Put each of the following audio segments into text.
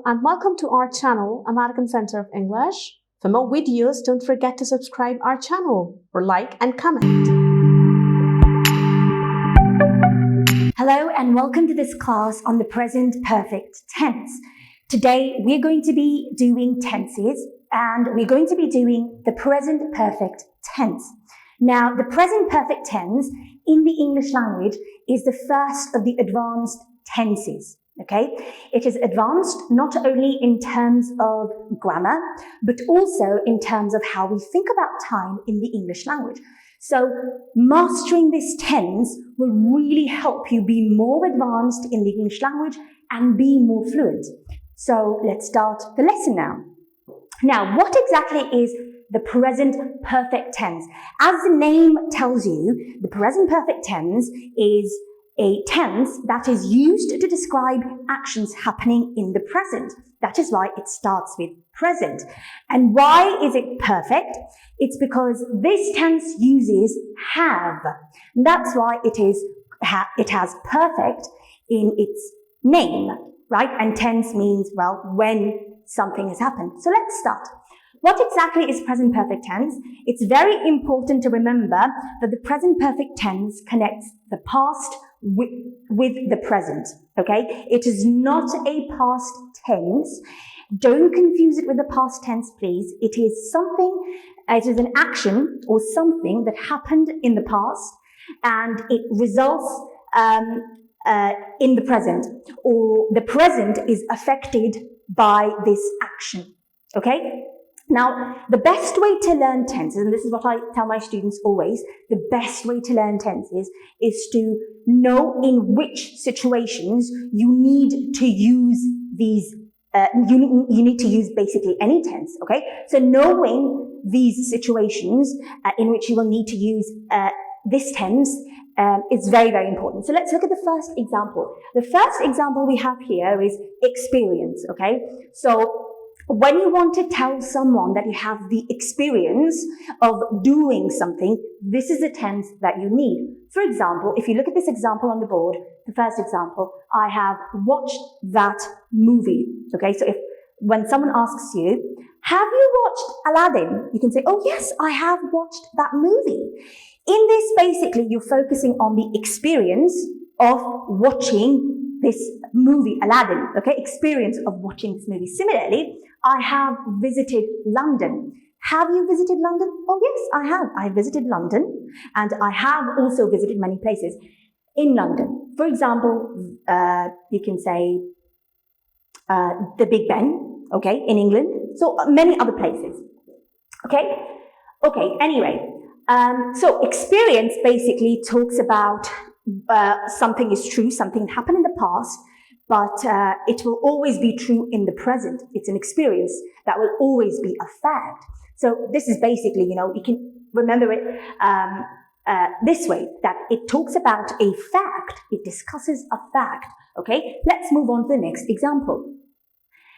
Hello and welcome to our channel, American Center of English. For more videos, don't forget to subscribe our channel or like and comment. Hello and welcome to this class on the present perfect tense. Today we're going to be doing tenses and we're going to be doing the present perfect tense. Now, the present perfect tense in the English language is the first of the advanced tenses. Okay, it is advanced not only in terms of grammar, but also in terms of how we think about time in the English language. So mastering this tense will really help you be more advanced in the English language and be more fluent. So let's start the lesson now. Now, what exactly is the present perfect tense? As the name tells you, the present perfect tense is a tense that is used to describe actions happening in the present. That is why it starts with present. And why is it perfect? It's because this tense uses have. And that's why it has perfect in its name, right? And tense means, well, when something has happened. So let's start. What exactly is present perfect tense? It's very important to remember that the present perfect tense connects the past with the present, okay? It is not a past tense. Don't confuse it with the past tense, please. It is an action or something that happened in the past and it results in the present, or the present is affected by this action, okay? Now, the best way to learn tenses, and this is what I tell my students always, the best way to learn tenses is to know in which situations you need to use these, you need to use basically any tense, okay? So knowing these situations in which you will need to use this tense is very, very important. So let's look at the first example. The first example we have here is experience, okay? So when you want to tell someone that you have the experience of doing something, this is the tense that you need. For example, if you look at this example on the board, the first example, I have watched that movie. Okay, so when someone asks you, have you watched Aladdin? You can say, oh yes, I have watched that movie. In this, basically, you're focusing on the experience of watching this movie, Aladdin, okay? Experience of watching this movie. Similarly, I have visited London. Have you visited London? Oh yes, I have. I visited London and I have also visited many places in London. For example, you can say the Big Ben, okay, in England. So many other places, okay? Okay, anyway, so experience basically talks about something is true, something happened in the past, but it will always be true in the present. It's an experience that will always be a fact. So this is basically, you can remember it this way, that it talks about a fact, it discusses a fact, okay? Let's move on to the next example.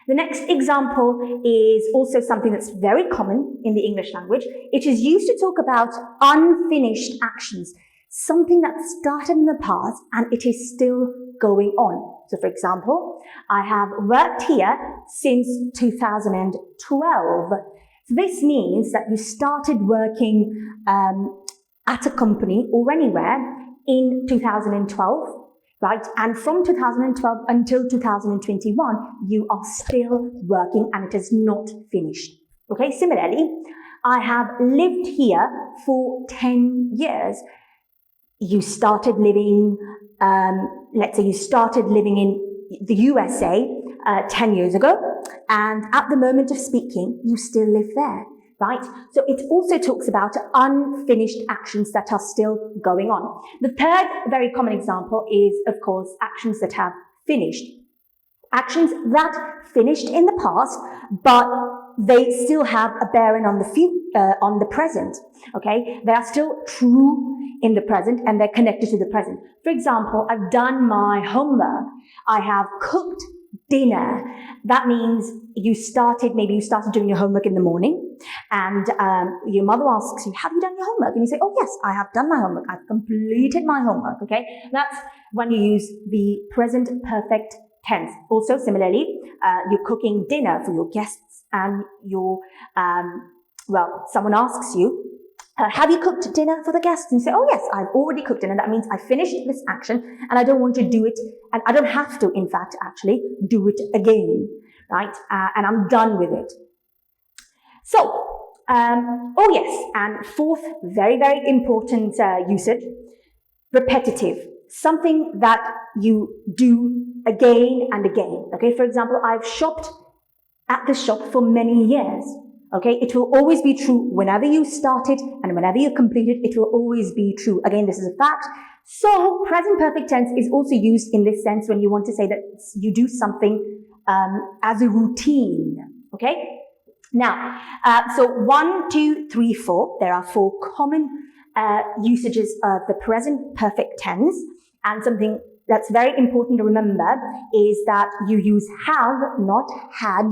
The next example is also something that's very common in the English language. It is used to talk about unfinished actions, something that started in the past and it is still going on. So for example, I have worked here since 2012. So this means that you started working at a company or anywhere in 2012. Right? And from 2012 until 2021, you are still working and it is not finished. Okay, similarly, I have lived here for 10 years. You started living, let's say you started living in the USA 10 years ago, and at the moment of speaking, you still live there. Right? So it also talks about unfinished actions that are still going on. The third very common example is, of course, actions that have finished. Actions that finished in the past, but they still have a bearing on the present. Okay? They are still true in the present and they're connected to the present. For example, I've done my homework. I have cooked dinner. That means maybe you started doing your homework in the morning and your mother asks you, have you done your homework? And you say, oh yes, I have done my homework. I've completed my homework, okay? That's when you use the present perfect tense. Also, similarly, you're cooking dinner for your guests and someone asks you, have you cooked dinner for the guests? And you say, oh yes, I've already cooked dinner. That means I finished this action and I don't want to do it, and I don't have to, in fact, actually do it again, right? And I'm done with it. So, oh yes, and fourth, very, very important usage, repetitive. Something that you do again and again. Okay, for example, I've shopped at this shop for many years. Okay, it will always be true whenever you start it and whenever you complete it, it will always be true. Again, this is a fact. So, present perfect tense is also used in this sense when you want to say that you do something as a routine. Okay? Now, so 1, 2, 3, 4, there are 4 common usages of the present perfect tense, and something that's very important to remember is that you use have, not had,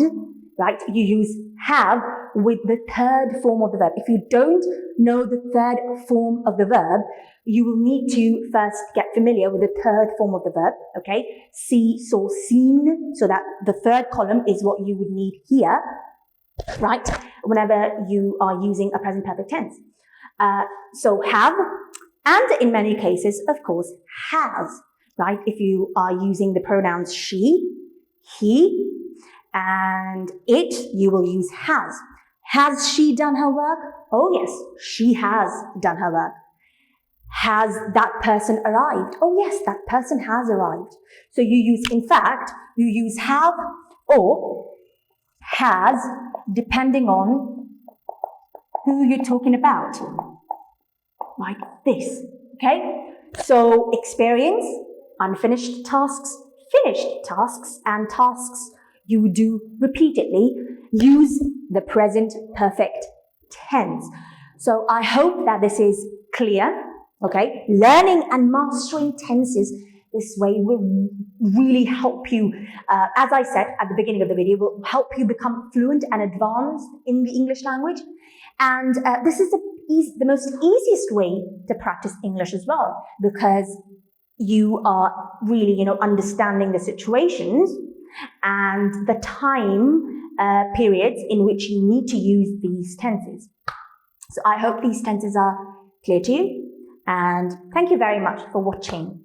right? You use have with the third form of the verb. If you don't know the third form of the verb, you will need to first get familiar with the third form of the verb, okay? See, saw, seen, so that the third column is what you would need here, right? Whenever you are using a present perfect tense. So have, and in many cases, of course, has, right? If you are using the pronouns she, he, and it, you will use has. Has she done her work? Oh yes, she has done her work. Has that person arrived? Oh yes, that person has arrived. So you use, in fact, you use have or has depending on who you're talking about. Like this, okay? So experience, unfinished tasks, finished tasks, and tasks you do repeatedly, use the present perfect tense. So I hope that this is clear, okay? Learning and mastering tenses this way will really help you, as I said at the beginning of the video, will help you become fluent and advanced in the English language. And this is the most easiest way to practice English as well, because you are really, understanding the situations and the time periods in which you need to use these tenses. So I hope these tenses are clear to you, and thank you very much for watching.